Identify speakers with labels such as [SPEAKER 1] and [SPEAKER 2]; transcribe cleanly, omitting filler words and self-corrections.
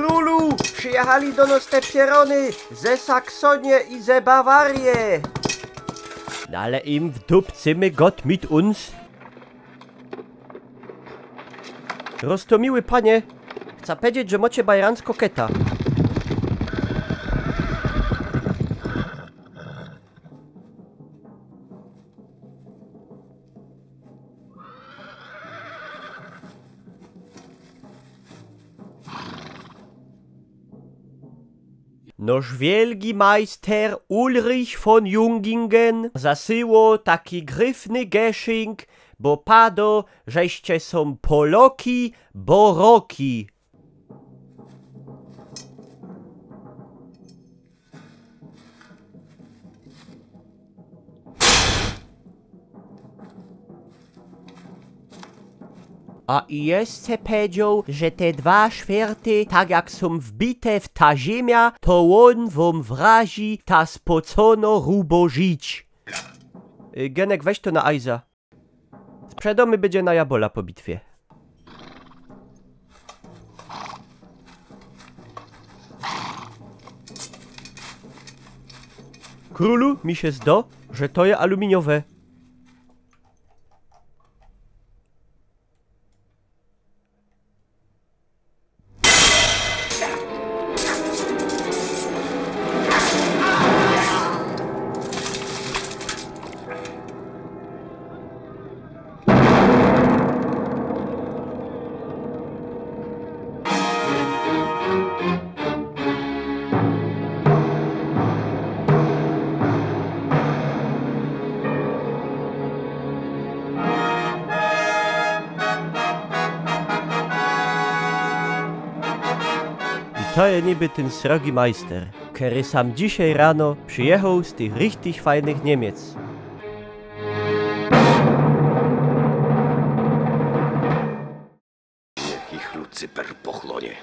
[SPEAKER 1] Królu, przyjechali do nas te pierony ze Saksonie i ze Bawarie.
[SPEAKER 2] No ale im wdupcymy Gott mit uns.
[SPEAKER 1] Rostomiły panie, chcę powiedzieć, że macie bajransko keta.
[SPEAKER 2] Noż wielgi Meister Ulrich von Jungingen zasyło taki gryfny geschenk, bo pado, żeście są Poloki, boroki. A i jeszcze powiedział, że te dwa świerty, tak jak są wbite w ta ziemia, to on wam wrazi ta spocono rubożyć.
[SPEAKER 1] Genek, weź to na Ajza. Sprzedomy będzie na Jabola po bitwie.
[SPEAKER 2] Królu, mi się zdo, że to je aluminiowe. To je niby ten srogi majster, który sam dzisiaj rano przyjechał z tych richtig fajnych Niemiec.
[SPEAKER 3] Ich Lucyper pochłonie.